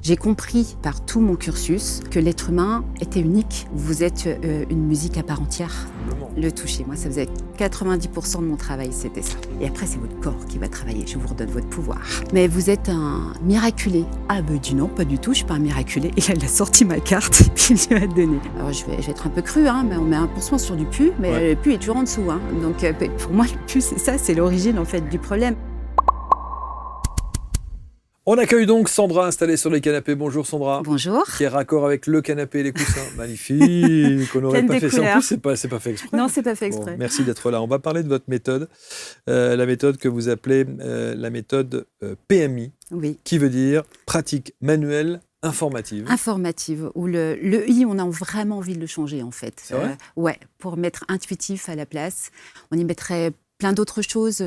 J'ai compris par tout mon cursus que l'être humain était unique. Vous êtes une musique à part entière. Le toucher, moi, ça faisait 90% de mon travail, c'était ça. Et après, c'est votre corps qui va travailler. Je vous redonne votre pouvoir. Mais vous êtes un miraculé. Ah, ben dis non, pas du tout, je suis pas un miraculé. Et là, il a sorti ma carte et puis il lui a donné. Alors, je vais être un peu crue, hein, mais on met un pansement sur du pu, mais le pu est toujours en dessous. Hein. Donc, pour moi, le pu, c'est ça, c'est l'origine, en fait, du problème. On accueille donc Sandra installée sur les canapés. Bonjour Sandra. Bonjour. Qui est raccord avec le canapé et les coussins. Magnifique. On n'aurait pas fait ça. En plus, c'est pas fait exprès. Non, c'est pas fait exprès. Bon, merci d'être là. On va parler de votre méthode. La méthode que vous appelez la méthode PMI. Oui. Qui veut dire pratique manuelle informative. Informative, où le I, on a vraiment envie de le changer en fait. C'est vrai ouais, pour mettre intuitif à la place. On y mettrait plein d'autres choses.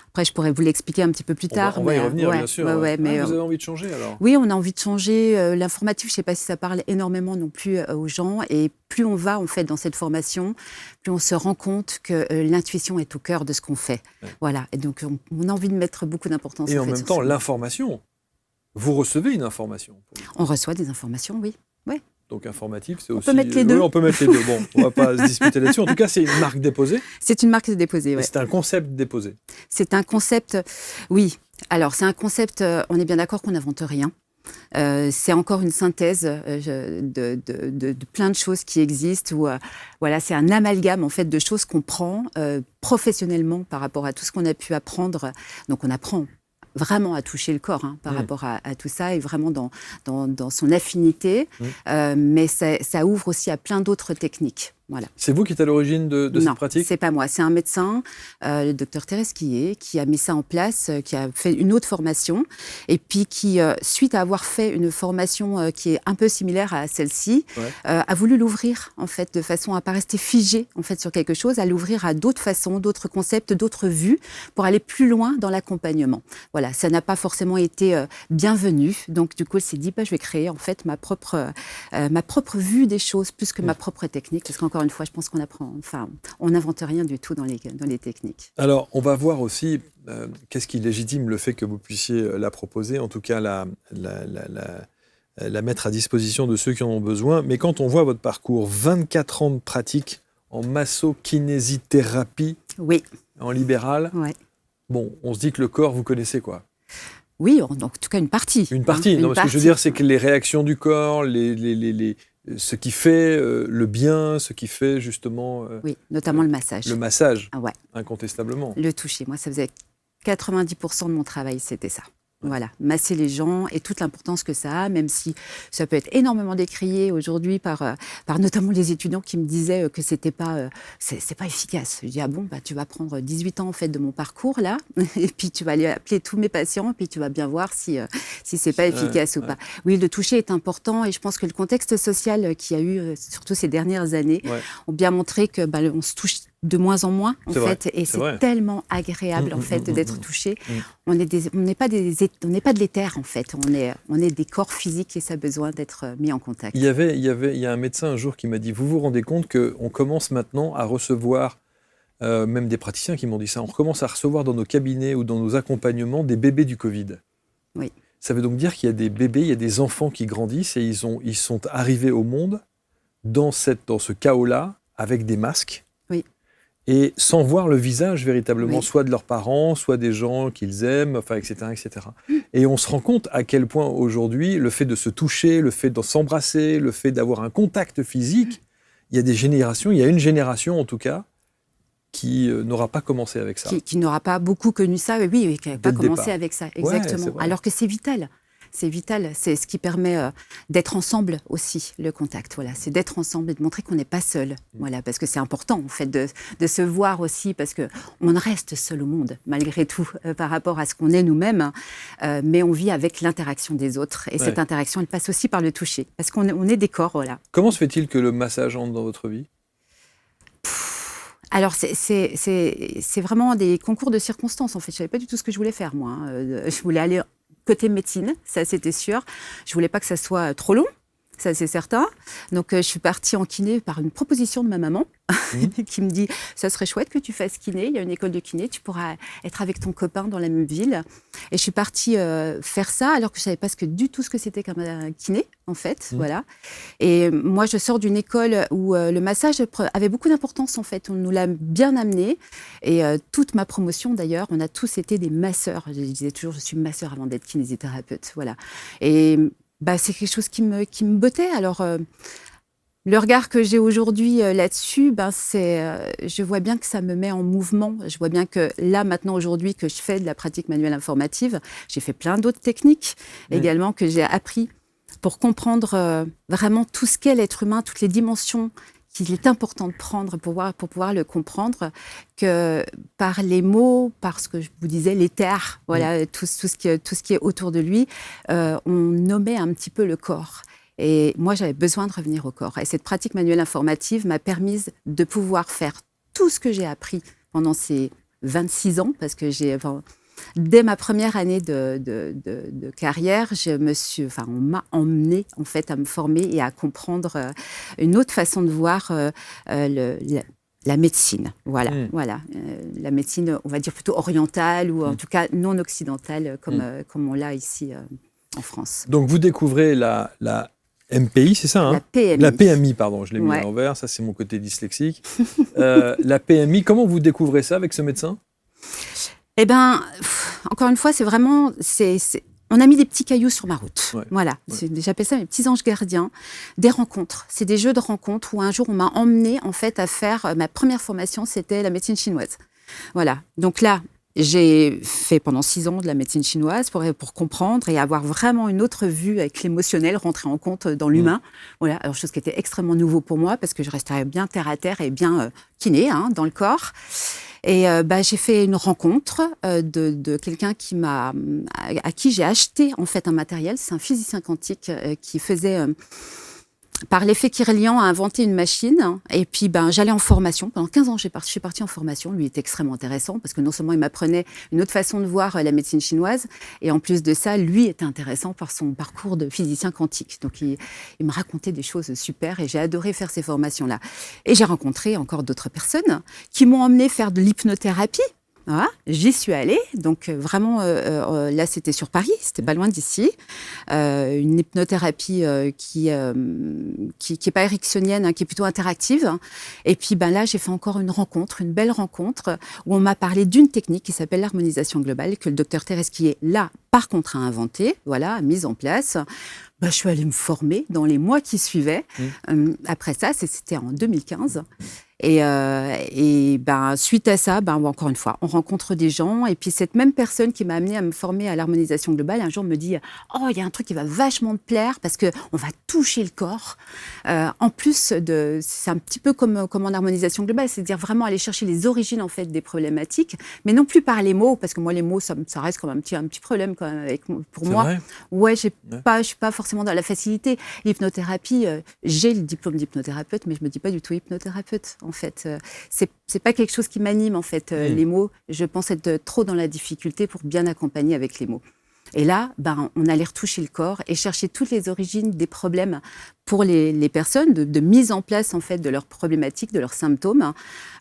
Après, je pourrais vous l'expliquer un petit peu plus tard. On va y revenir, bien sûr. Mais, vous avez envie de changer alors? Oui, on a envie de changer. L'informatif, je ne sais pas si ça parle énormément non plus aux gens. Et plus on va en fait dans cette formation, plus on se rend compte que l'intuition est au cœur de ce qu'on fait. Ouais. Voilà. Et donc, on a envie de mettre beaucoup d'importance. Et en même temps, l'information. Vous recevez une information? On reçoit des informations, oui. Ouais. Donc informatif, c'est aussi... On peut mettre les deux. Oui, on peut mettre les deux. Bon, on ne va pas se disputer là-dessus. En tout cas, c'est une marque déposée. C'est une marque déposée, oui. C'est un concept déposé. C'est un concept, oui. Alors, c'est un concept, on est bien d'accord qu'on n'invente rien. C'est encore une synthèse de plein de choses qui existent. Où, voilà, c'est un amalgame en fait, de choses qu'on prend professionnellement par rapport à tout ce qu'on a pu apprendre. Donc, on apprend vraiment à toucher le corps par rapport à tout ça et vraiment dans son affinité. Mais ça ouvre aussi à plein d'autres techniques. Voilà. C'est vous qui êtes à l'origine de cette pratique? Non, c'est pas moi. C'est un médecin, le docteur Thérèse Quillet, qui a mis ça en place, qui a fait une autre formation, et puis qui, suite à avoir fait une formation qui est un peu similaire à celle-ci, a voulu l'ouvrir en fait de façon à pas rester figé en fait sur quelque chose, à l'ouvrir à d'autres façons, d'autres concepts, d'autres vues, pour aller plus loin dans l'accompagnement. Voilà, ça n'a pas forcément été bienvenu. Donc du coup, elle s'est dit, je vais créer en fait ma propre vue des choses plus que ma propre technique, parce qu'encore une fois, je pense qu'on apprend, on n'invente rien du tout dans les techniques. Alors, on va voir aussi qu'est-ce qui légitime le fait que vous puissiez la proposer, en tout cas la mettre à disposition de ceux qui en ont besoin. Mais quand on voit votre parcours, 24 ans de pratique en massokinésithérapie, en libéral, bon, on se dit que le corps, vous connaissez quoi? Oui, en tout cas une partie. Une partie. Ce que je veux dire, c'est que les réactions du corps, ce qui fait le bien, ce qui fait justement... oui, notamment le massage. Le massage, ouais. Incontestablement. Le toucher. Moi, ça faisait 90% de mon travail, c'était ça. Voilà, masser les gens et toute l'importance que ça a, même si ça peut être énormément décrié aujourd'hui par notamment les étudiants qui me disaient que c'est pas efficace. Je dis, ah bon, tu vas prendre 18 ans en fait de mon parcours là, et puis tu vas aller appeler tous mes patients, et puis tu vas bien voir si c'est pas efficace ou pas. Oui, le toucher est important, et je pense que le contexte social qu'il y a eu, surtout ces dernières années, ont bien montré que on se touche de moins en moins en fait, et c'est tellement agréable en fait d'être touché. On n'est pas de l'éther en fait, on est des corps physiques et ça a besoin d'être mis en contact. Il y a un médecin un jour qui m'a dit, vous vous rendez compte qu'on commence maintenant à recevoir, même des praticiens qui m'ont dit ça, on recommence à recevoir dans nos cabinets ou dans nos accompagnements des bébés du Covid. Oui. Ça veut donc dire qu'il y a des bébés, il y a des enfants qui grandissent et ils sont arrivés au monde dans ce chaos-là avec des masques. Et sans voir le visage véritablement, soit de leurs parents, soit des gens qu'ils aiment, etc., etc. Et on se rend compte à quel point aujourd'hui, le fait de se toucher, le fait de s'embrasser, le fait d'avoir un contact physique, il y a une génération en tout cas, qui n'aura pas commencé avec ça. Qui n'aura pas beaucoup connu ça, oui, qui n'a pas commencé avec ça, exactement. Alors que c'est vital. C'est vital, c'est ce qui permet d'être ensemble aussi, le contact. Voilà, c'est d'être ensemble et de montrer qu'on n'est pas seul. Voilà, parce que c'est important en fait de se voir aussi, parce que on reste seul au monde malgré tout par rapport à ce qu'on est nous-mêmes, mais on vit avec l'interaction des autres et cette interaction elle passe aussi par le toucher, parce qu'on est des corps. Voilà. Comment se fait-il que le massage entre dans votre vie ? Alors, c'est vraiment des concours de circonstances, en fait. Je ne savais pas du tout ce que je voulais faire, moi. Je voulais aller côté médecine, ça, c'était sûr. Je ne voulais pas que ça soit trop long, ça, c'est certain. Donc, je suis partie en kiné par une proposition de ma maman. qui me dit « ça serait chouette que tu fasses kiné, il y a une école de kiné, tu pourras être avec ton copain dans la même ville ». Et je suis partie faire ça alors que je ne savais pas du tout ce que c'était comme un kiné, en fait. Voilà. Et moi, je sors d'une école où le massage avait beaucoup d'importance, en fait. On nous l'a bien amené. Et toute ma promotion, d'ailleurs, on a tous été des masseurs. Je disais toujours, je suis masseur avant d'être kinésithérapeute. Voilà. Et c'est quelque chose qui me bottait. Alors, le regard que j'ai aujourd'hui là-dessus, je vois bien que ça me met en mouvement. Je vois bien que là, maintenant, aujourd'hui, que je fais de la pratique manuelle informative, j'ai fait plein d'autres techniques également que j'ai appris pour comprendre vraiment tout ce qu'est l'être humain, toutes les dimensions qu'il est important de prendre pour pouvoir le comprendre, que par les mots, par ce que je vous disais, l'éther, voilà, tout ce qui est autour de lui, on nommait un petit peu le corps. Et moi, j'avais besoin de revenir au corps. Et cette pratique manuelle informative m'a permis de pouvoir faire tout ce que j'ai appris pendant ces 26 ans, parce que dès ma première année de carrière, on m'a emmenée en fait à me former et à comprendre une autre façon de voir la médecine. Voilà, la médecine, on va dire plutôt orientale ou en tout cas non occidentale, comme on l'a ici en France. Donc vous découvrez la MPI, c'est ça, hein? La PMI. La PMI, pardon, je l'ai mis à l'envers, ça c'est mon côté dyslexique. La PMI, comment vous découvrez ça avec ce médecin? Eh bien, encore une fois, c'est vraiment... On a mis des petits cailloux sur ma route. Voilà, j'appelle ça mes petits anges gardiens. Des rencontres, c'est des jeux de rencontres où un jour on m'a emmenée en fait à faire... Ma première formation, c'était la médecine chinoise. Voilà, donc là... J'ai fait pendant 6 ans de la médecine chinoise pour comprendre et avoir vraiment une autre vue avec l'émotionnel, rentrer en compte dans l'humain. Voilà, alors chose qui était extrêmement nouveau pour moi parce que je restais bien terre à terre et bien kiné dans le corps. Et j'ai fait une rencontre de quelqu'un à qui j'ai acheté en fait un matériel. C'est un physicien quantique qui faisait... par l'effet Kirlian, a inventé une machine. Et puis, j'allais en formation. Pendant 15 ans, je suis partie en formation. Lui était extrêmement intéressant parce que non seulement il m'apprenait une autre façon de voir la médecine chinoise, et en plus de ça, lui était intéressant par son parcours de physicien quantique. Donc, il me racontait des choses super et j'ai adoré faire ces formations-là. Et j'ai rencontré encore d'autres personnes qui m'ont emmené faire de l'hypnothérapie. Voilà, j'y suis allée, donc vraiment, là c'était sur Paris, c'était pas loin d'ici, une hypnothérapie qui est pas ericksonienne, qui est plutôt interactive. Et puis là j'ai fait encore une belle rencontre, où on m'a parlé d'une technique qui s'appelle l'harmonisation globale, que le docteur Teresquier, là, par contre, a inventée, voilà, a mise en place. Je suis allée me former dans les mois qui suivaient. Après ça, c'était en 2015. Et suite à ça, encore une fois, on rencontre des gens. Et puis, cette même personne qui m'a amenée à me former à l'harmonisation globale, un jour me dit « Oh, il y a un truc qui va vachement te plaire parce qu'on va toucher le corps. » En plus, c'est un petit peu comme en harmonisation globale, c'est-à-dire vraiment aller chercher les origines en fait, des problématiques, mais non plus par les mots, parce que moi, les mots, ça reste comme un petit problème quand même pour moi. Vrai. Ouais, je suis pas forcément dans la facilité. L'hypnothérapie, j'ai le diplôme d'hypnothérapeute, mais je me dis pas du tout hypnothérapeute. En fait, c'est pas quelque chose qui m'anime. En fait, les mots, je pense être trop dans la difficulté pour bien accompagner avec les mots. Et là, on allait retoucher le corps et chercher toutes les origines des problèmes pour les personnes, de mise en place en fait de leurs problématiques, de leurs symptômes,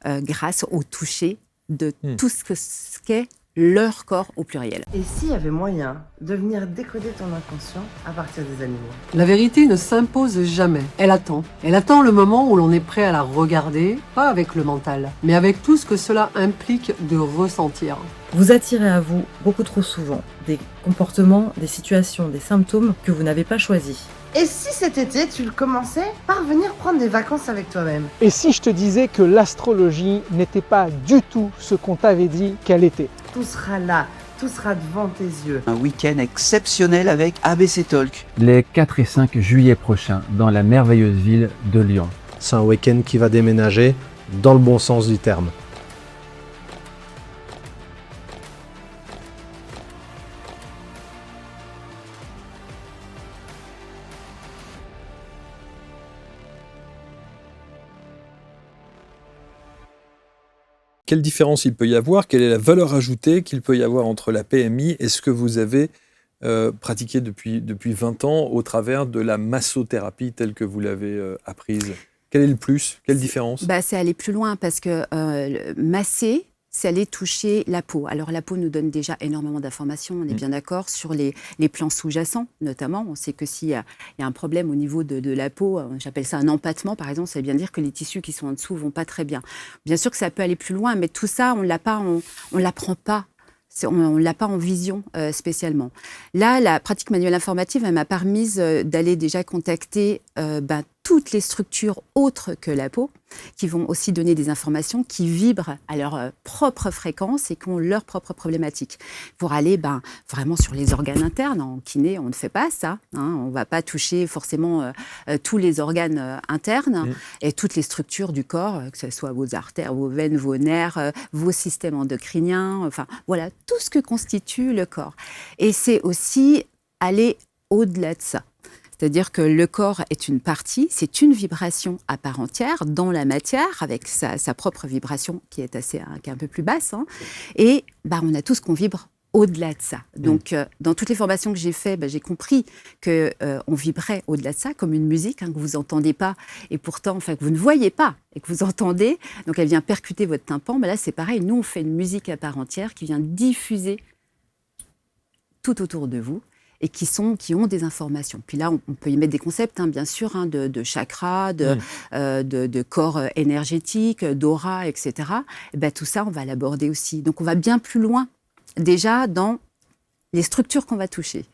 grâce au toucher de tout ce qu'est leur corps au pluriel. Et s'il y avait moyen de venir décoder ton inconscient à partir des animaux? La vérité ne s'impose jamais. Elle attend. Elle attend le moment où l'on est prêt à la regarder, pas avec le mental, mais avec tout ce que cela implique de ressentir. Vous attirez à vous beaucoup trop souvent des comportements, des situations, des symptômes que vous n'avez pas choisis. Et si cet été, tu le commençais par venir prendre des vacances avec toi-même? Et si je te disais que l'astrologie n'était pas du tout ce qu'on t'avait dit qu'elle était? Tout sera là, tout sera devant tes yeux. Un week-end exceptionnel avec ABC Talk. Les 4 et 5 juillet prochains dans la merveilleuse ville de Lyon. C'est un week-end qui va déménager dans le bon sens du terme. Quelle différence il peut y avoir? Quelle est la valeur ajoutée qu'il peut y avoir entre la PMI et ce que vous avez pratiqué depuis 20 ans au travers de la massothérapie telle que vous l'avez apprise? Quel est le plus? Quelle différence? C'est aller plus loin parce que masser, c'est aller toucher la peau. Alors la peau nous donne déjà énormément d'informations, on est bien d'accord, sur les plans sous-jacents notamment. On sait que s'il y a un problème au niveau de la peau, j'appelle ça un empâtement par exemple, ça veut bien dire que les tissus qui sont en dessous vont pas très bien. Bien sûr que ça peut aller plus loin, mais tout ça, on l'apprend pas. On ne l'a pas en vision spécialement. Là, la pratique manuelle informative, elle m'a permis d'aller déjà contacter toutes les structures autres que la peau, qui vont aussi donner des informations qui vibrent à leur propre fréquence et qui ont leur propre problématique. Pour aller vraiment sur les organes internes, en kiné, on ne fait pas ça. On ne va pas toucher forcément tous les organes internes et toutes les structures du corps, que ce soit vos artères, vos veines, vos nerfs, vos systèmes endocriniens, enfin voilà, tout ce que constitue le corps. Et c'est aussi aller au-delà de ça. C'est-à-dire que le corps est une partie, c'est une vibration à part entière dans la matière, avec sa propre vibration qui est qui est un peu plus basse. Et on a tout ce qu'on vibre au-delà de ça. Donc, dans toutes les formations que j'ai faites, j'ai compris qu'on vibrait au-delà de ça, comme une musique que vous n'entendez pas, et pourtant, que vous ne voyez pas, et que vous entendez. Donc, elle vient percuter votre tympan. Là, c'est pareil. Nous, on fait une musique à part entière qui vient diffuser tout autour de vous, et qui ont des informations. Puis là, on peut y mettre des concepts, bien sûr, de chakras, de corps énergétiques, d'aura, etc. Et tout ça, on va l'aborder aussi. Donc, on va bien plus loin, déjà, dans les structures qu'on va toucher.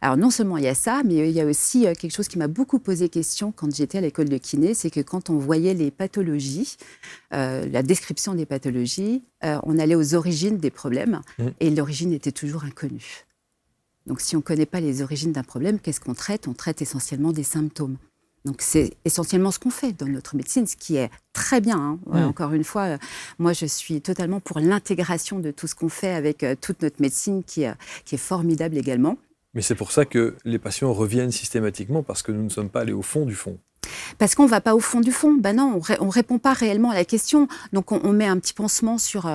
Alors, non seulement il y a ça, mais il y a aussi quelque chose qui m'a beaucoup posé question quand j'étais à l'école de kiné, c'est que quand on voyait les pathologies, la description des pathologies, on allait aux origines des problèmes, et l'origine était toujours inconnue. Donc, si on ne connaît pas les origines d'un problème, qu'est-ce qu'on traite? On traite essentiellement des symptômes. Donc, c'est essentiellement ce qu'on fait dans notre médecine, ce qui est très bien. Encore une fois, moi, je suis totalement pour l'intégration de tout ce qu'on fait avec toute notre médecine qui est formidable également. Mais c'est pour ça que les patients reviennent systématiquement, parce que nous ne sommes pas allés au fond du fond. Parce qu'on ne va pas au fond du fond. Non, on ne répond pas réellement à la question. Donc, on met un petit pansement sur...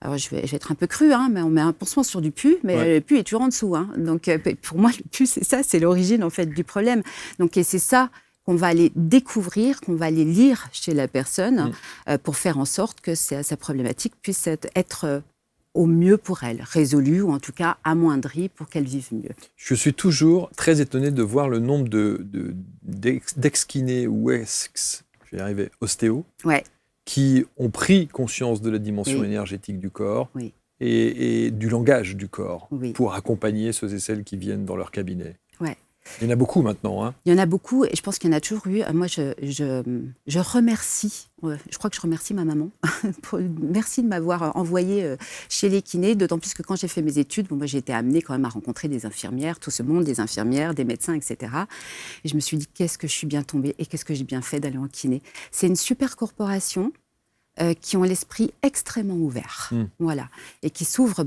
Alors, je vais être un peu crue, mais on met un pansement sur du pus, mais le pus est toujours en dessous. Donc, pour moi, le pus, c'est ça, c'est l'origine, en fait, du problème. Donc, et c'est ça qu'on va aller découvrir, qu'on va aller lire chez la personne pour faire en sorte que sa problématique puisse être au mieux pour elle, résolue ou en tout cas amoindrie pour qu'elle vive mieux. Je suis toujours très étonné de voir le nombre d'ex-kinés ou je vais y arriver, ostéo, qui ont pris conscience de la dimension énergétique du corps et du langage du corps pour accompagner ceux et celles qui viennent dans leur cabinet. Il y en a beaucoup maintenant. Il y en a beaucoup et je pense qu'il y en a toujours eu. Moi, je remercie, je crois que je remercie ma maman. Merci de m'avoir envoyée chez les kinés, d'autant plus que quand j'ai fait mes études, moi j'ai été amenée quand même à rencontrer des infirmières, tout ce monde, des infirmières, des médecins, etc. Et je me suis dit, qu'est-ce que je suis bien tombée et qu'est-ce que j'ai bien fait d'aller en kiné. C'est une super corporation qui ont l'esprit extrêmement ouvert, et qui s'ouvre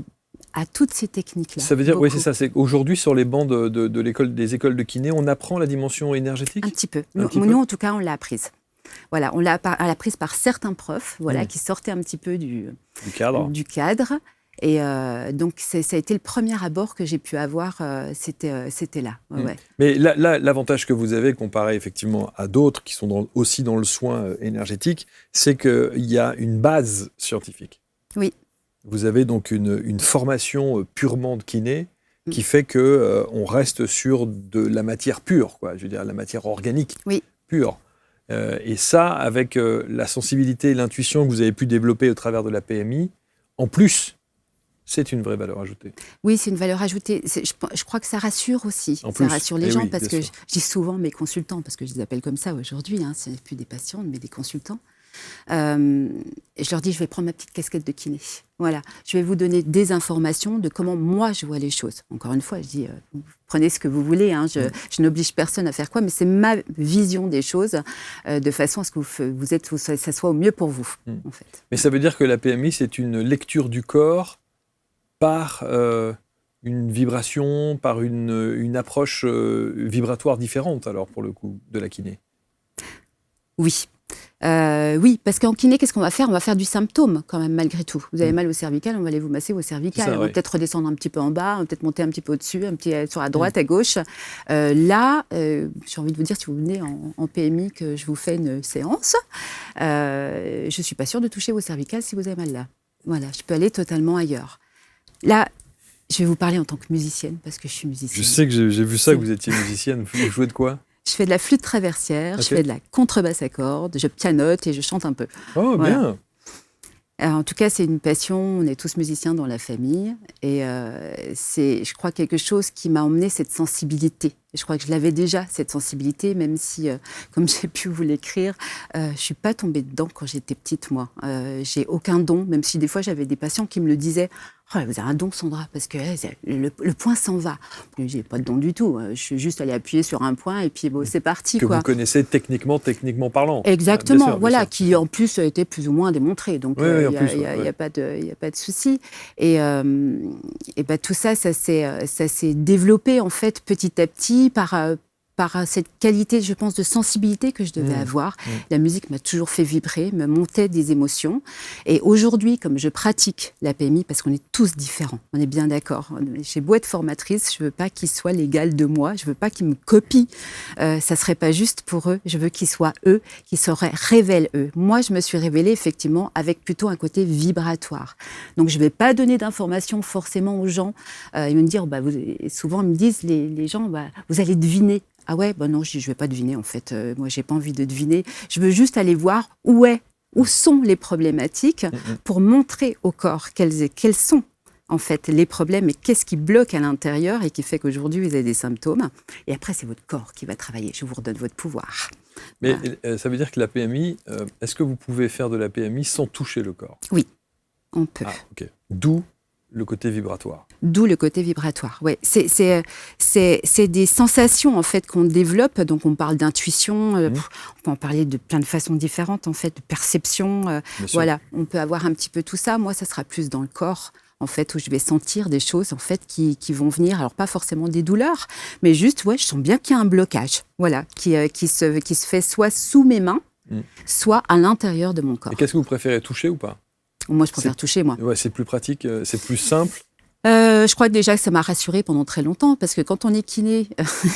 à toutes ces techniques-là. Ça veut dire, c'est ça, c'est qu'aujourd'hui, sur les bancs des écoles de kiné, on apprend la dimension énergétique? Un petit peu. Nous, en tout cas, on l'a apprise. Voilà, on l'a apprise par certains profs, qui sortaient un petit peu du cadre. Et donc, ça a été le premier abord que j'ai pu avoir, c'était là. Mais là, l'avantage que vous avez, comparé effectivement à d'autres qui sont aussi dans le soin énergétique, c'est qu'il y a une base scientifique. Oui. Vous avez donc une formation purement de kiné qui fait qu'on reste sur de la matière pure, je veux dire la matière organique pure. Et ça, avec la sensibilité et l'intuition que vous avez pu développer au travers de la PMI, en plus, c'est une vraie valeur ajoutée. Oui, c'est une valeur ajoutée. Je crois que ça rassure aussi. Ça rassure les gens parce que je dis souvent mes consultants, parce que je les appelle comme ça aujourd'hui, ce n'est plus des patients, mais des consultants. Je leur dis, je vais prendre ma petite casquette de kiné. Voilà, je vais vous donner des informations de comment moi je vois les choses. Encore une fois, je dis, vous prenez ce que vous voulez, je n'oblige personne à faire quoi, mais c'est ma vision des choses, de façon à ce que ça soit au mieux pour vous, en fait. Mais ça veut dire que la PMI, c'est une lecture du corps par une vibration, par une approche vibratoire différente, alors, pour le coup, de la kiné. Oui. Oui, parce qu'en kiné, qu'est-ce qu'on va faire? On va faire du symptôme quand même, malgré tout. Vous avez mal au cervical, on va aller vous masser vos cervicales. Ça, on va oui. peut-être redescendre un petit peu en bas, on va peut-être monter un petit peu au-dessus, un petit sur la droite, à gauche. Là, j'ai envie de vous dire, si vous venez en PMI, que je vous fais une séance, je ne suis pas sûre de toucher vos cervicales si vous avez mal là. Voilà, je peux aller totalement ailleurs. Là, je vais vous parler en tant que musicienne, parce que je suis musicienne. Je sais que j'ai vu ça, que vous étiez musicienne. Vous jouez de quoi? Je fais de la flûte traversière, je fais de la contrebasse à cordes, je pianote et je chante un peu. Oh, Voilà. bien. Alors, en tout cas, c'est une passion, on est tous musiciens dans la famille. Et c'est, je crois, quelque chose qui m'a emmené cette sensibilité. Je crois que je l'avais déjà, cette sensibilité, même si, comme j'ai pu vous l'écrire, je ne suis pas tombée dedans quand j'étais petite, moi. J'ai aucun don, même si des fois, j'avais des patients qui me le disaient. Oh, vous avez un don, Sandra, parce que le point s'en va. J'ai pas de don du tout. Je suis juste allée appuyer sur un point et puis bon, c'est parti. Que quoi. vous connaissez techniquement parlant. Exactement, Bien sûr, voilà, bien sûr. qui en plus a été plus ou moins démontré. Donc, Oui, il en plus, n'y a pas de souci. Et tout ça, ça s'est développé en fait petit à petit par cette qualité, je pense, de sensibilité que je devais avoir. La musique m'a toujours fait vibrer, me montait des émotions. Et aujourd'hui, comme je pratique la PMI, parce qu'on est tous différents, on est bien d'accord. J'ai beau être formatrice, je ne veux pas qu'ils soient l'égal de moi, je ne veux pas qu'ils me copient. Ça ne serait pas juste pour eux. Je veux qu'ils soient eux, qu'ils se révèlent eux. Moi, je me suis révélée effectivement avec plutôt un côté vibratoire. Donc, je ne vais pas donner d'informations forcément aux gens. Ils vont me dire, souvent ils me disent, les gens, vous allez deviner. Ah ouais, non, je ne vais pas deviner en fait. Moi, je n'ai pas envie de deviner. Je veux juste aller voir où sont les problématiques pour montrer au corps quels sont en fait les problèmes et qu'est-ce qui bloque à l'intérieur et qui fait qu'aujourd'hui, vous avez des symptômes. Et après, c'est votre corps qui va travailler. Je vous redonne votre pouvoir. Mais ça veut dire que la PMI, est-ce que vous pouvez faire de la PMI sans toucher le corps? Oui, on peut. Ah, ok. D'où le côté vibratoire. D'où le côté vibratoire, oui. C'est des sensations, en fait, qu'on développe. Donc, on parle d'intuition, on peut en parler de plein de façons différentes, en fait, de perception. Voilà, on peut avoir un petit peu tout ça. Moi, ça sera plus dans le corps, en fait, où je vais sentir des choses, en fait, qui vont venir. Alors, pas forcément des douleurs, mais juste, je sens bien qu'il y a un blocage, voilà, qui se fait soit sous mes mains, soit à l'intérieur de mon corps. Et qu'est-ce que vous préférez, toucher ou pas? Moi, je préfère toucher, moi. Ouais, c'est plus pratique, c'est plus simple. Je crois que déjà que ça m'a rassurée pendant très longtemps, parce que quand on est kiné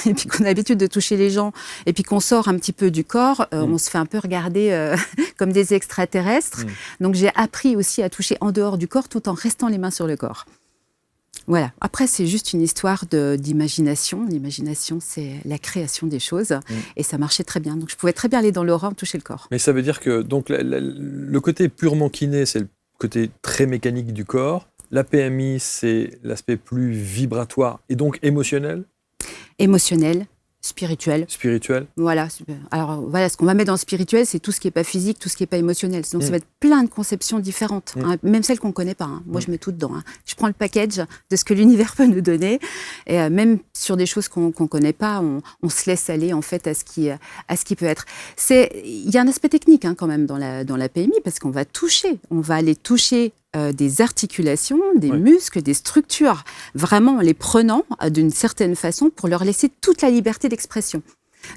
et puis qu'on a l'habitude de toucher les gens et puis qu'on sort un petit peu du corps, on se fait un peu regarder comme des extraterrestres. Donc j'ai appris aussi à toucher en dehors du corps tout en restant les mains sur le corps. Voilà. Après, c'est juste une histoire d'imagination. L'imagination, c'est la création des choses. Et ça marchait très bien. Donc je pouvais très bien aller dans l'aura en toucher le corps. Mais ça veut dire que donc, le côté purement kiné, c'est le côté très mécanique du corps. La PMI, c'est l'aspect plus vibratoire et donc émotionnel. Émotionnel, spirituel. Spirituel. Voilà. Alors voilà, ce qu'on va mettre dans le spirituel, c'est tout ce qui n'est pas physique, tout ce qui n'est pas émotionnel. Donc ça va être plein de conceptions différentes, même celles qu'on ne connaît pas. Moi, je mets tout dedans. Je prends le package de ce que l'univers peut nous donner. Et même sur des choses qu'on ne connaît pas, on se laisse aller en fait à ce qui peut être. Il y a un aspect technique quand même dans la PMI, parce qu'on va aller toucher des articulations, des muscles, des structures, vraiment en les prenant d'une certaine façon pour leur laisser toute la liberté d'expression.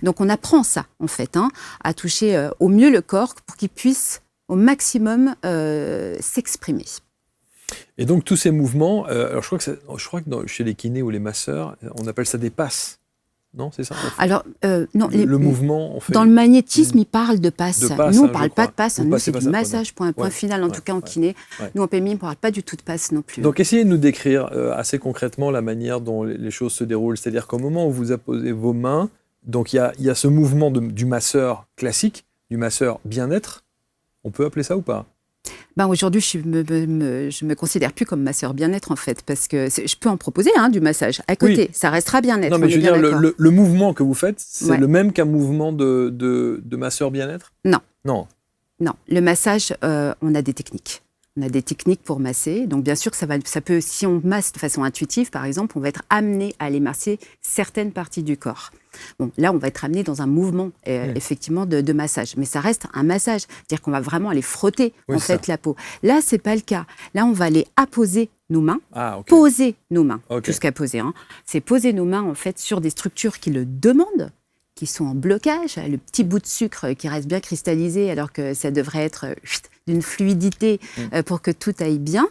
Donc on apprend ça, en fait, à toucher au mieux le corps pour qu'il puisse au maximum s'exprimer. Et donc tous ces mouvements, alors je crois que chez les kinés ou les masseurs, on appelle ça des passes. Non, c'est ça? Alors, non. Le mouvement, on fait... Dans le magnétisme, ils parlent de passes. Nous, on ne parle pas de passes. Nous, c'est du massage, point final, en tout cas en kiné. Nous, en PMI, on ne parle pas du tout de passes non plus. Donc, essayez de nous décrire assez concrètement la manière dont les choses se déroulent. C'est-à-dire qu'au moment où vous apposez vos mains, donc il y a ce mouvement du masseur classique, du masseur bien-être. On peut appeler ça ou pas? Aujourd'hui, je me considère plus comme masseur bien-être, en fait, parce que je peux en proposer du massage à côté. Ça restera bien-être. Non, mais je veux dire, le mouvement que vous faites, c'est le même qu'un mouvement de masseur bien-être? Non. Le massage, on a des techniques. On a des techniques pour masser. Donc, bien sûr, ça peut, si on masse de façon intuitive, par exemple, on va être amené à aller masser certaines parties du corps. Bon, là, on va être amené dans un mouvement, effectivement, de massage. Mais ça reste un massage. C'est-à-dire qu'on va vraiment aller frotter, la peau. Là, c'est pas le cas. Là, on va aller apposer nos mains, poser nos mains, jusqu'à poser. C'est poser nos mains, en fait, sur des structures qui le demandent qui sont en blocage, le petit bout de sucre qui reste bien cristallisé alors que ça devrait être d'une fluidité pour que tout aille bien.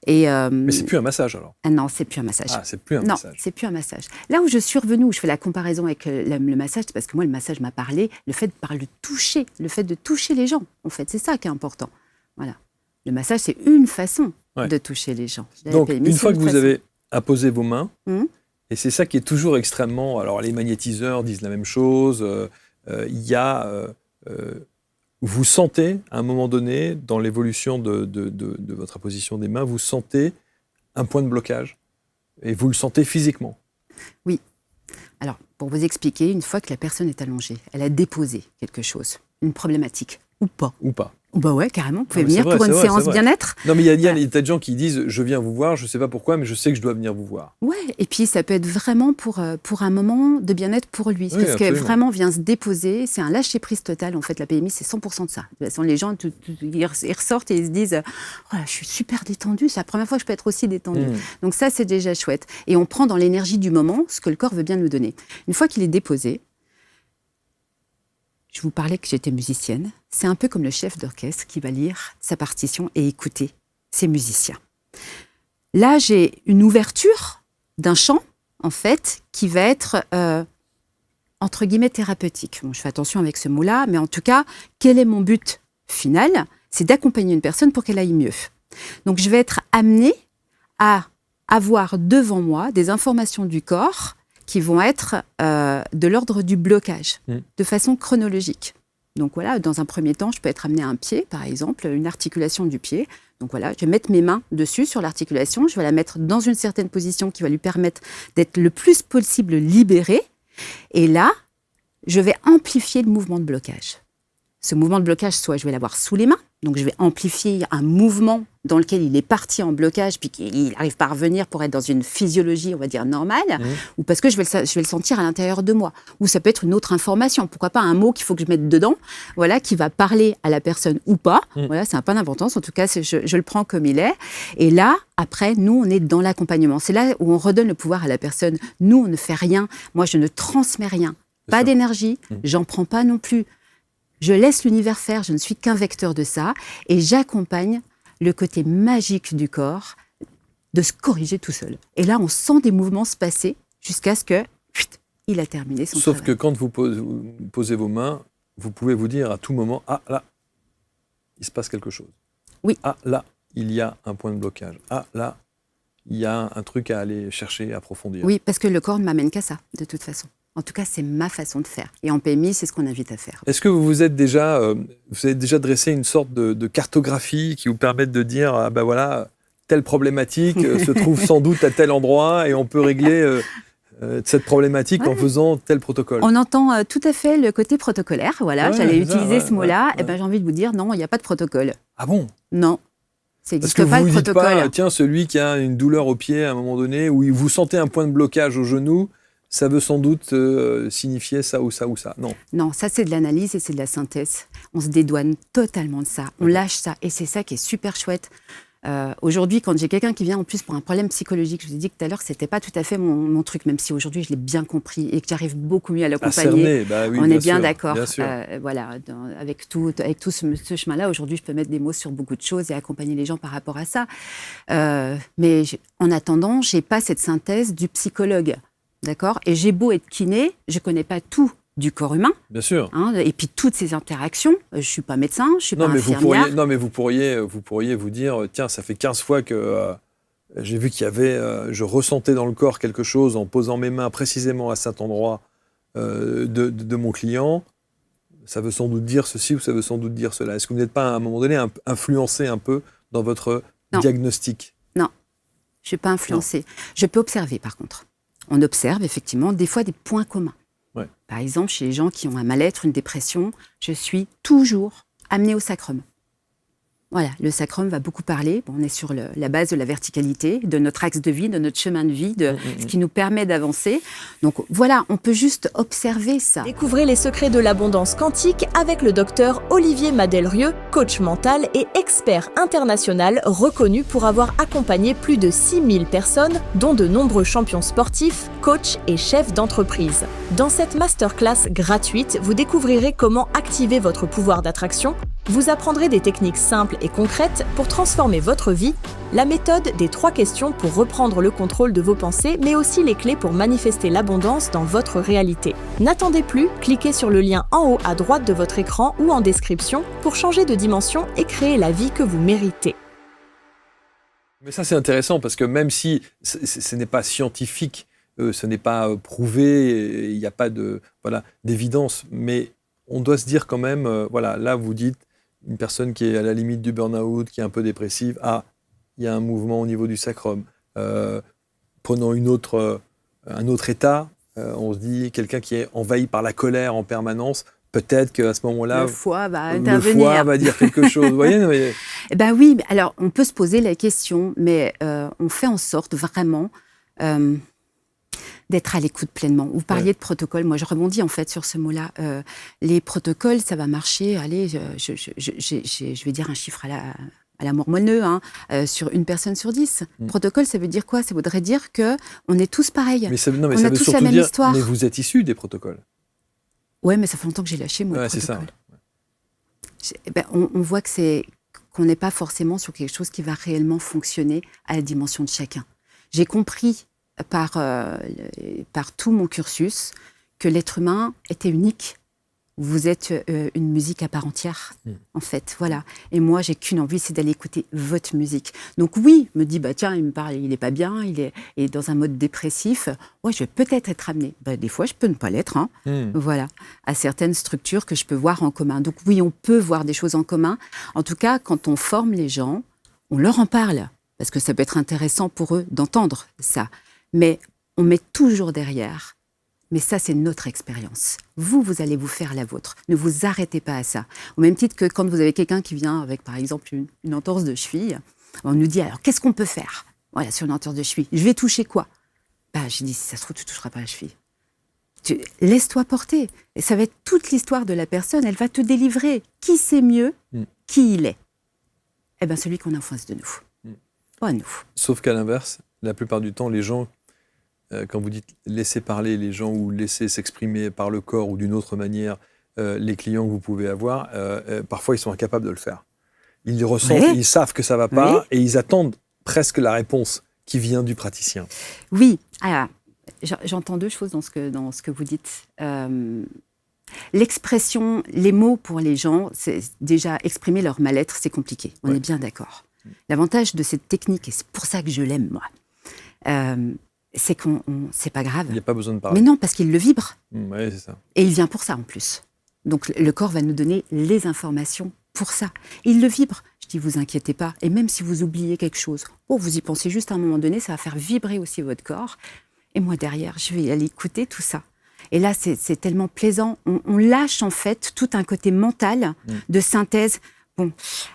Mais c'est plus un massage alors? Ah non, c'est plus un massage. Ah, c'est plus un non, massage. c'est plus un massage. Là où je suis revenue, où je fais la comparaison avec le massage, c'est parce que moi, le massage m'a parlé, le fait de toucher les gens, en fait, c'est ça qui est important. Voilà. Le massage, c'est une façon de toucher les gens. Donc, une fois que vous avez apposé vos mains, et c'est ça qui est toujours extrêmement... Alors, les magnétiseurs disent la même chose. Vous sentez, à un moment donné, dans l'évolution de votre apposition des mains, vous sentez un point de blocage. Et vous le sentez physiquement. Oui. Alors, pour vous expliquer, une fois que la personne est allongée, elle a déposé quelque chose, une problématique, ou pas. Ou pas. Bah ouais, carrément, vous pouvez venir pour une séance bien-être. Non, mais il y a des tas de gens qui disent « je viens vous voir, je ne sais pas pourquoi, mais je sais que je dois venir vous voir ». Ouais, et puis ça peut être vraiment pour un moment de bien-être pour lui. Parce que vraiment vient se déposer, c'est un lâcher-prise total. En fait, la PMI, c'est 100% de ça. De toute façon, les gens, ils ressortent et ils se disent « oh là, je suis super détendue, c'est la première fois que je peux être aussi détendue ». Donc ça, c'est déjà chouette. Et on prend dans l'énergie du moment ce que le corps veut bien nous donner. Une fois qu'il est déposé, je vous parlais que j'étais musicienne. C'est un peu comme le chef d'orchestre qui va lire sa partition et écouter ses musiciens. Là, j'ai une ouverture d'un chant, en fait, qui va être, entre guillemets, thérapeutique. Bon, je fais attention avec ce mot-là, mais en tout cas, quel est mon but final? C'est d'accompagner une personne pour qu'elle aille mieux. Donc, je vais être amenée à avoir devant moi des informations du corps qui vont être de l'ordre du blocage, de façon chronologique. Donc voilà, dans un premier temps, je peux être amenée à un pied, par exemple, une articulation du pied. Donc voilà, je vais mettre mes mains dessus, sur l'articulation, je vais la mettre dans une certaine position qui va lui permettre d'être le plus possible libérée. Et là, je vais amplifier le mouvement de blocage. Ce mouvement de blocage, soit je vais l'avoir sous les mains, donc je vais amplifier un mouvement dans lequel il est parti en blocage, puis qu'il n'arrive pas à revenir pour être dans une physiologie, on va dire, normale, ou parce que je vais le sentir à l'intérieur de moi. Ou ça peut être une autre information, pourquoi pas un mot qu'il faut que je mette dedans, voilà, qui va parler à la personne ou pas. Voilà, c'est un point d'importance, en tout cas, je le prends comme il est. Et là, après, nous, on est dans l'accompagnement. C'est là où on redonne le pouvoir à la personne. Nous, on ne fait rien. Moi, je ne transmets rien. Pas d'énergie, j'en prends pas non plus. Je laisse l'univers faire, je ne suis qu'un vecteur de ça, et j'accompagne le côté magique du corps de se corriger tout seul. Et là, on sent des mouvements se passer jusqu'à ce que il a terminé son travail. Sauf que quand vous posez vos mains, vous pouvez vous dire à tout moment, ah là, il se passe quelque chose. Oui. Ah là, il y a un point de blocage. Ah là, il y a un truc à aller chercher, approfondir. Oui, parce que le corps ne m'amène qu'à ça, de toute façon. En tout cas, c'est ma façon de faire. Et en PMI, c'est ce qu'on invite à faire. Est-ce que vous avez déjà dressé une sorte de cartographie qui vous permette de dire, ah ben voilà, telle problématique se trouve sans doute à tel endroit et on peut régler cette problématique en faisant tel protocole? On entend tout à fait le côté protocolaire. Voilà, j'allais utiliser ce mot-là. Et ben, j'ai envie de vous dire, non, il n'y a pas de protocole. Ah bon? Non. Ça Parce que vous ne dites pas, tiens, celui qui a une douleur au pied à un moment donné, où vous sentez un point de blocage au genou, ça veut sans doute signifier ça ou ça ou ça. Non. Non, ça c'est de l'analyse et c'est de la synthèse. On se dédouane totalement de ça. On lâche ça. Et c'est ça qui est super chouette. Aujourd'hui, quand j'ai quelqu'un qui vient en plus pour un problème psychologique, je vous ai dit que tout à l'heure, c'était pas tout à fait mon truc, même si aujourd'hui je l'ai bien compris et que j'arrive beaucoup mieux à l'accompagner. Oui, on bien est bien sûr, d'accord. Bien sûr. Voilà, avec tout ce chemin-là, aujourd'hui, je peux mettre des mots sur beaucoup de choses et accompagner les gens par rapport à ça. Mais en attendant, j'ai pas cette synthèse du psychologue. D'accord. Et j'ai beau être kiné, je ne connais pas tout du corps humain. Bien sûr. Et puis toutes ces interactions. Je ne suis pas médecin, je ne suis pas infirmière. Vous pourriez vous dire, tiens, ça fait 15 fois que j'ai vu qu'il y avait, je ressentais dans le corps quelque chose en posant mes mains précisément à cet endroit de mon client. Ça veut sans doute dire ceci ou ça veut sans doute dire cela. Est-ce que vous n'êtes pas à un moment donné influencé un peu dans votre diagnostic? Non, je ne suis pas influencée. Je peux observer par contre. On observe effectivement des fois des points communs. Ouais. Par exemple, chez les gens qui ont un mal-être, une dépression, je suis toujours amenée au sacrum. Voilà, le sacrum va beaucoup parler. Bon, on est sur la base de la verticalité, de notre axe de vie, de notre chemin de vie, de ce qui nous permet d'avancer. Donc voilà, on peut juste observer ça. Découvrez les secrets de l'abondance quantique avec le docteur Olivier Madelrieux, coach mental et expert international reconnu pour avoir accompagné plus de 6000 personnes, dont de nombreux champions sportifs, coachs et chefs d'entreprise. Dans cette masterclass gratuite, vous découvrirez comment activer votre pouvoir d'attraction. Vous apprendrez des techniques simples et concrètes pour transformer votre vie, la méthode des 3 questions pour reprendre le contrôle de vos pensées, mais aussi les clés pour manifester l'abondance dans votre réalité. N'attendez plus, cliquez sur le lien en haut à droite de votre écran ou en description pour changer de dimension et créer la vie que vous méritez. Mais ça, c'est intéressant parce que même si ce n'est pas scientifique, ce n'est pas prouvé, il n'y a pas d'évidence, mais on doit se dire quand même, là, vous dites, une personne qui est à la limite du burn-out, qui est un peu dépressive, il y a un mouvement au niveau du sacrum. Prenons un autre état, on se dit, quelqu'un qui est envahi par la colère en permanence, peut-être qu'à ce moment-là, le foie va intervenir. Le foie va dire quelque chose. Vous voyez, oui, alors on peut se poser la question, mais on fait en sorte vraiment d'être à l'écoute pleinement. Vous parliez de protocole, moi je rebondis en fait sur ce mot-là. Les protocoles, ça va marcher, allez, je vais dire un chiffre à la mormoneux, sur une personne sur 10. Protocole, ça veut dire quoi? Ça voudrait dire qu'on est tous pareils. Mais ça on veut a tous surtout la même dire, histoire. mais vous êtes issus des protocoles. Ouais, mais ça fait longtemps que j'ai lâché, moi, le protocole. C'est ça. On voit qu'on n'est pas forcément sur quelque chose qui va réellement fonctionner à la dimension de chacun. J'ai compris par tout mon cursus que l'être humain était unique. Vous êtes une musique à part entière, en fait, voilà. Et moi, j'ai qu'une envie, c'est d'aller écouter votre musique. Donc oui, me dit, tiens, il me parle, il n'est pas bien, il est dans un mode dépressif. Ouais, je vais peut-être être amenée. Des fois, je peux ne pas l'être, voilà, à certaines structures que je peux voir en commun. Donc oui, on peut voir des choses en commun. En tout cas, quand on forme les gens, on leur en parle, parce que ça peut être intéressant pour eux d'entendre ça. Mais on met toujours derrière. Mais ça, c'est notre expérience. Vous allez vous faire la vôtre. Ne vous arrêtez pas à ça. Au même titre que quand vous avez quelqu'un qui vient avec, par exemple, une entorse de cheville, on nous dit, alors, qu'est-ce qu'on peut faire? Voilà, sur une entorse de cheville. Je vais toucher quoi? Je dis, si ça se trouve, tu ne toucheras pas la cheville. Laisse-toi porter. Et ça va être toute l'histoire de la personne. Elle va te délivrer. Qui sait mieux qui il est? Celui qu'on a en face de nous. Pas nous. Sauf qu'à l'inverse, la plupart du temps, les gens, quand vous dites laisser parler les gens ou laisser s'exprimer par le corps ou d'une autre manière les clients que vous pouvez avoir, parfois ils sont incapables de le faire. Ils les ressentent, ils savent que ça ne va pas et ils attendent presque la réponse qui vient du praticien. Oui, j'entends 2 choses dans ce que vous dites. L'expression, les mots pour les gens, c'est déjà exprimer leur mal-être, c'est compliqué. On est bien d'accord. L'avantage de cette technique, et c'est pour ça que je l'aime, moi, c'est c'est pas grave. Il n'y a pas besoin de parler. Mais non, parce qu'il le vibre. Oui, c'est ça. Et il vient pour ça, en plus. Donc, le corps va nous donner les informations pour ça. Il le vibre. Je dis, vous inquiétez pas. Et même si vous oubliez quelque chose, vous y pensez juste à un moment donné, ça va faire vibrer aussi votre corps. Et moi, derrière, je vais aller écouter tout ça. Et là, c'est tellement plaisant. On lâche, en fait, tout un côté mental de synthèse. Bon,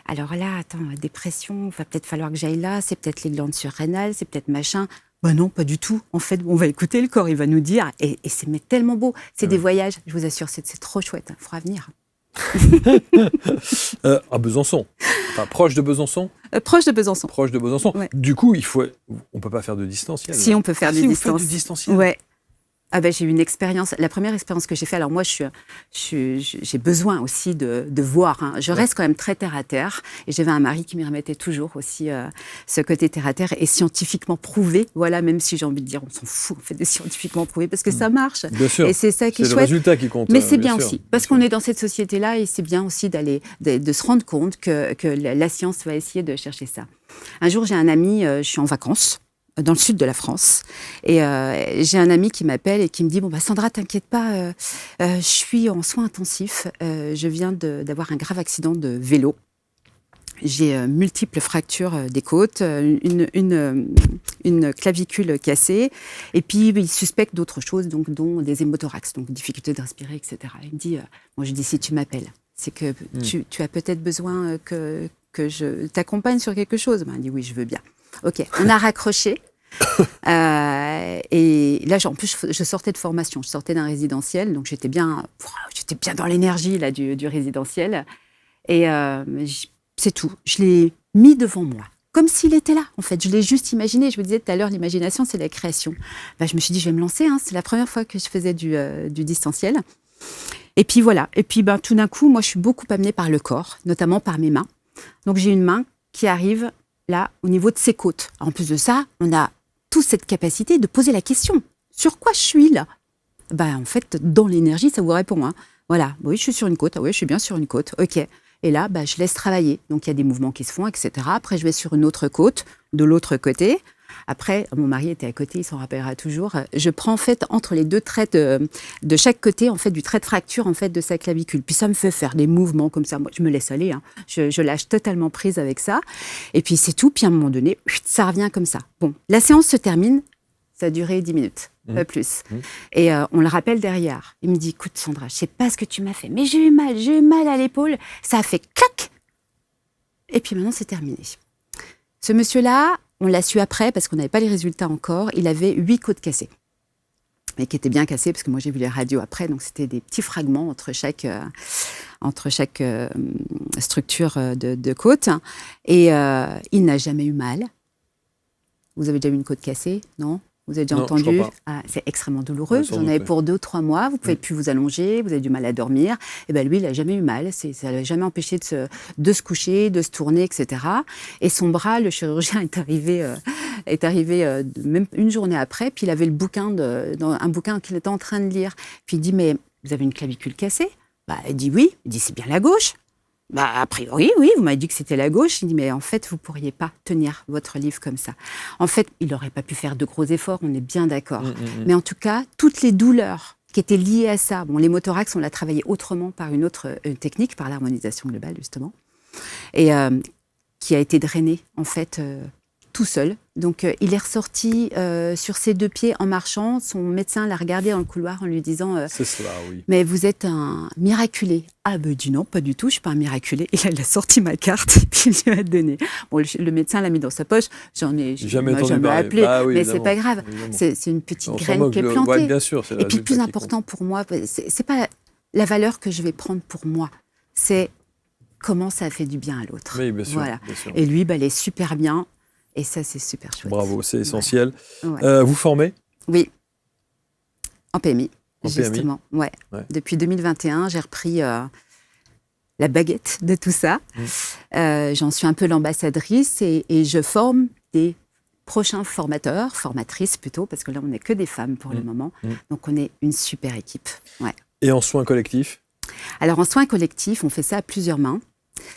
alors là, attends, dépression, va peut-être falloir que j'aille là, c'est peut-être les glandes surrénales, c'est peut-être machin. Non, pas du tout. En fait, on va écouter le corps, il va nous dire. Et c'est tellement beau. C'est des voyages, je vous assure, c'est trop chouette. Il faudra venir. À Besançon. Enfin, proche de Besançon. Proche de Besançon. Proche de Besançon. Ouais. Du coup, on ne peut pas faire de distanciel. Si, on peut faire du distanciel. Vous faites du distanciel. Ouais. J'ai eu une expérience, la première expérience que j'ai faite, alors moi j'ai besoin aussi de voir, je reste quand même très terre à terre et j'avais un mari qui me remettait toujours aussi ce côté terre à terre et scientifiquement prouvé, voilà, même si j'ai envie de dire on s'en fout, on fait des scientifiquement prouvé parce que ça marche. Bien sûr. Et c'est ça qui est chouette. C'est le résultat qui compte. Mais c'est bien aussi, parce qu'on est dans cette société-là et c'est bien aussi de se rendre compte que la science va essayer de chercher ça. Un jour j'ai un ami, je suis en vacances dans le sud de la France. Et j'ai un ami qui m'appelle et qui me dit « Sandra, t'inquiète pas, je suis en soins intensifs. Je viens d'avoir un grave accident de vélo. J'ai multiples fractures des côtes, une clavicule cassée. Et puis, il suspecte d'autres choses, donc, dont des hémothorax, donc difficulté de respirer, etc. » Il me dit « Moi, je dis, si tu m'appelles, c'est que tu as peut-être besoin que je t'accompagne sur quelque chose ?» Elle dit « Oui, je veux bien. » Ok, on a raccroché. Et là, en plus, je sortais de formation, je sortais d'un résidentiel, donc j'étais bien dans l'énergie là, du résidentiel. Et c'est tout. Je l'ai mis devant moi, comme s'il était là, en fait. Je l'ai juste imaginé. Je vous disais tout à l'heure, l'imagination, c'est la création. Je me suis dit, je vais me lancer. Hein. C'est la première fois que je faisais du distanciel. Et puis voilà. Et puis tout d'un coup, moi, je suis beaucoup amenée par le corps, notamment par mes mains. Donc j'ai une main qui arrive là, au niveau de ses côtes. En plus de ça, on a tous cette capacité de poser la question. Sur quoi je suis là ? En fait, dans l'énergie, ça vous répond. Hein. Voilà. Oui, je suis sur une côte. Ah oui, je suis bien sur une côte. OK. Et là, je laisse travailler. Donc, il y a des mouvements qui se font, etc. Après, je vais sur une autre côte, de l'autre côté. Après, mon mari était à côté, il s'en rappellera toujours. Je prends, en fait, entre les deux traits de chaque côté, en fait, du trait de fracture, en fait, de sa clavicule. Puis, ça me fait faire des mouvements comme ça. Moi, je me laisse aller. Hein. Je lâche totalement prise avec ça. Et puis, c'est tout. Puis, à un moment donné, ça revient comme ça. Bon, la séance se termine. Ça a duré 10 minutes, pas plus. Et on le rappelle derrière. Il me dit, écoute Sandra, je sais pas ce que tu m'as fait, mais j'ai eu mal à l'épaule. Ça a fait clac. Et puis maintenant, c'est terminé. Ce monsieur-là, on l'a su après parce qu'on n'avait pas les résultats encore. Il avait 8 côtes cassées. Mais qui étaient bien cassées parce que moi, j'ai vu les radios après. Donc, c'était des petits fragments entre chaque structure de côte. Et il n'a jamais eu mal. Vous avez déjà eu une côte cassée? Non? Vous avez déjà entendu? C'est extrêmement douloureux. Vous en avez pour 2-3 mois. Vous ne pouvez plus vous allonger. Vous avez du mal à dormir. Et lui, il n'a jamais eu mal. Ça ne l'a jamais empêché de se coucher, de se tourner, etc. Et son bras, le chirurgien est arrivé même une journée après. Puis il avait un bouquin qu'il était en train de lire. Puis il dit, mais vous avez une clavicule cassée? Il dit oui. Il dit, c'est bien la gauche. A priori, oui, vous m'avez dit que c'était la gauche. Il dit, mais en fait, vous ne pourriez pas tenir votre livre comme ça. En fait, il n'aurait pas pu faire de gros efforts, on est bien d'accord. Mais en tout cas, toutes les douleurs qui étaient liées à ça, les mothorax, on l'a travaillé autrement par une autre technique, par l'harmonisation globale, justement, et qui a été drainée, en fait, tout seul. Donc, il est ressorti sur ses 2 pieds en marchant. Son médecin l'a regardé dans le couloir en lui disant c'est cela, oui. Mais vous êtes un miraculé. Ah, il dit non, pas du tout, je ne suis pas un miraculé. Et là, il a sorti ma carte et puis il lui a donné. Bon, le médecin l'a mis dans sa poche. J'en ai jamais appelé, mais ce n'est pas grave. C'est une petite graine qui est plantée. Ouais, bien sûr, et puis, le plus important pour moi, ce n'est pas la valeur que je vais prendre pour moi, c'est comment ça fait du bien à l'autre. Oui, bien sûr. Voilà. Bien sûr. Et lui, il est super bien. Et ça, c'est super chouette. Bravo, c'est essentiel. Ouais. Vous formez? Oui. En PMI, justement. Ouais. Depuis 2021, j'ai repris la baguette de tout ça. J'en suis un peu l'ambassadrice et je forme des prochains formateurs, formatrices plutôt, parce que là, on n'est que des femmes pour le moment. Donc, on est une super équipe. Ouais. Et en soins collectifs? Alors, en soins collectifs, on fait ça à plusieurs mains.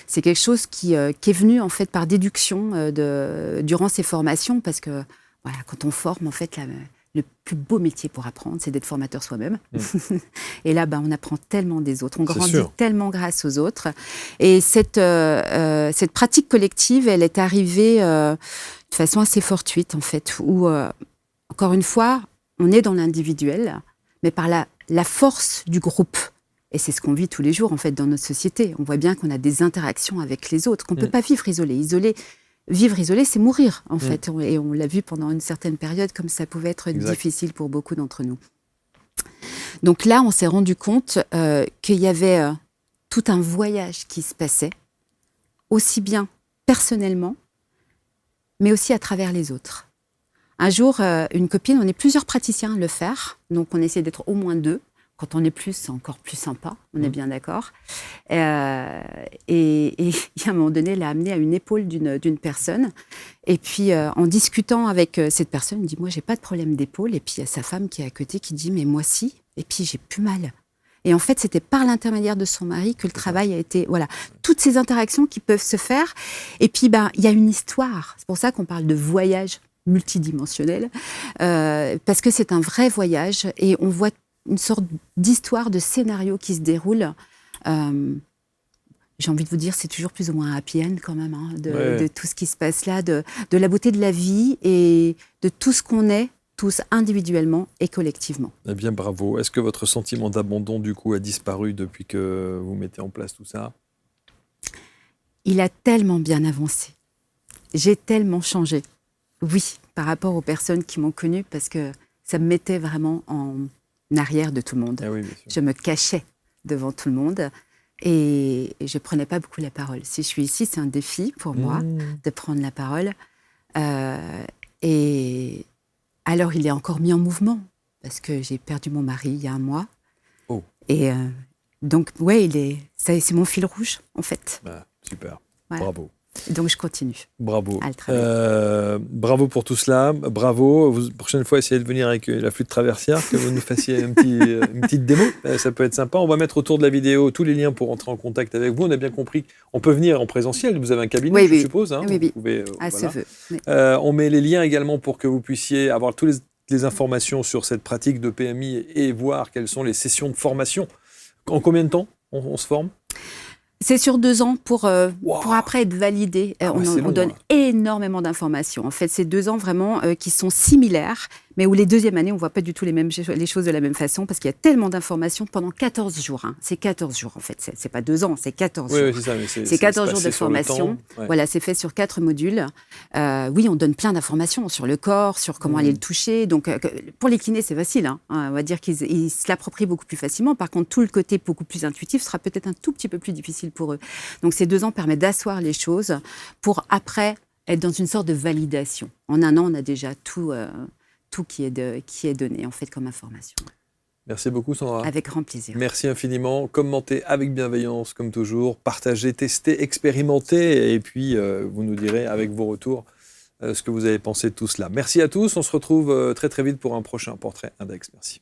C'est quelque chose qui est venu en fait par déduction durant ces formations, parce que voilà, quand on forme, en fait, le plus beau métier pour apprendre, c'est d'être formateur soi-même. Et là, on apprend tellement des autres, on grandit tellement grâce aux autres. Et cette pratique collective, elle est arrivée de façon assez fortuite, en fait, où, encore une fois, on est dans l'individuel, mais par la force du groupe. Et c'est ce qu'on vit tous les jours, en fait, dans notre société. On voit bien qu'on a des interactions avec les autres, qu'on ne peut pas vivre isolé. Vivre isolé, c'est mourir, en fait. Et on l'a vu pendant une certaine période, comme ça pouvait être difficile pour beaucoup d'entre nous. Donc là, on s'est rendu compte qu'il y avait tout un voyage qui se passait, aussi bien personnellement, mais aussi à travers les autres. Un jour, une copine, on est plusieurs praticiens à le faire, donc on essaie d'être au moins 2. Quand on est plus, c'est encore plus sympa, on est bien d'accord. Et à un moment donné, elle l'a amené à une épaule d'une personne. Et puis, en discutant avec cette personne, il dit, moi, j'ai pas de problème d'épaule. Et puis, il y a sa femme qui est à côté qui dit, mais moi, si. Et puis, j'ai plus mal. Et en fait, c'était par l'intermédiaire de son mari que le travail a été... Voilà, toutes ces interactions qui peuvent se faire. Et puis, il y a une histoire. C'est pour ça qu'on parle de voyage multidimensionnel. Parce que c'est un vrai voyage. Et on voit une sorte d'histoire, de scénario qui se déroule. J'ai envie de vous dire, c'est toujours plus ou moins un happy end quand même, hein, de tout ce qui se passe là, de la beauté de la vie et de tout ce qu'on est, tous individuellement et collectivement. Eh bien, bravo. Est-ce que votre sentiment d'abandon, du coup, a disparu depuis que vous mettez en place tout ça? il a tellement bien avancé. J'ai tellement changé. Oui, par rapport aux personnes qui m'ont connue, parce que ça me mettait vraiment en arrière de tout le monde. Ah oui, bien sûr. Je me cachais devant tout le monde et je ne prenais pas beaucoup la parole. Si je suis ici, c'est un défi pour moi de prendre la parole. Et alors, il est encore mis en mouvement parce que j'ai perdu mon mari il y a 1 mois. Oh. Et donc, ouais, c'est mon fil rouge, en fait. Bah, super, Voilà. bravo. Donc, je continue. Bravo. À le travailler. Bravo pour tout cela. Bravo. Prochaine fois, essayez de venir avec la flûte traversière, que vous nous fassiez une petite démo. Ça peut être sympa. On va mettre autour de la vidéo tous les liens pour entrer en contact avec vous. On a bien compris. On peut venir en présentiel. Vous avez un cabinet, je suppose. Hein, oui. Vous pouvez, À ce vœu. Oui. On met les liens également pour que vous puissiez avoir toutes les informations sur cette pratique de PMI et voir quelles sont les sessions de formation. En combien de temps on se forme ? C'est sur 2 ans pour après être validé. On donne hein. énormément d'informations. En fait, c'est 2 ans vraiment qui sont similaires, mais où les deuxièmes années, on ne voit pas du tout les choses de la même façon parce qu'il y a tellement d'informations pendant 14 jours. Hein. C'est 14 jours, en fait. C'est pas 2 ans, c'est 14 jours. Oui, c'est ça. Mais c'est 14 jours de sur le formation. temps. Ouais. Voilà, c'est fait sur 4 modules. Oui, on donne plein d'informations sur le corps, sur comment aller le toucher. Donc, pour les kinés, c'est facile. Hein. On va dire qu'ils se l'approprient beaucoup plus facilement. Par contre, tout le côté beaucoup plus intuitif sera peut-être un tout petit peu plus difficile pour eux. Donc, ces 2 ans permettent d'asseoir les choses pour après être dans une sorte de validation. En 1 an, on a déjà tout qui est donné, en fait, comme information. Merci beaucoup, Sandra. Avec grand plaisir. Merci infiniment. Commentez avec bienveillance, comme toujours. Partagez, testez, expérimentez. Et puis, vous nous direz avec vos retours ce que vous avez pensé de tout cela. Merci à tous. On se retrouve très, très vite pour un prochain Portrait Index. Merci.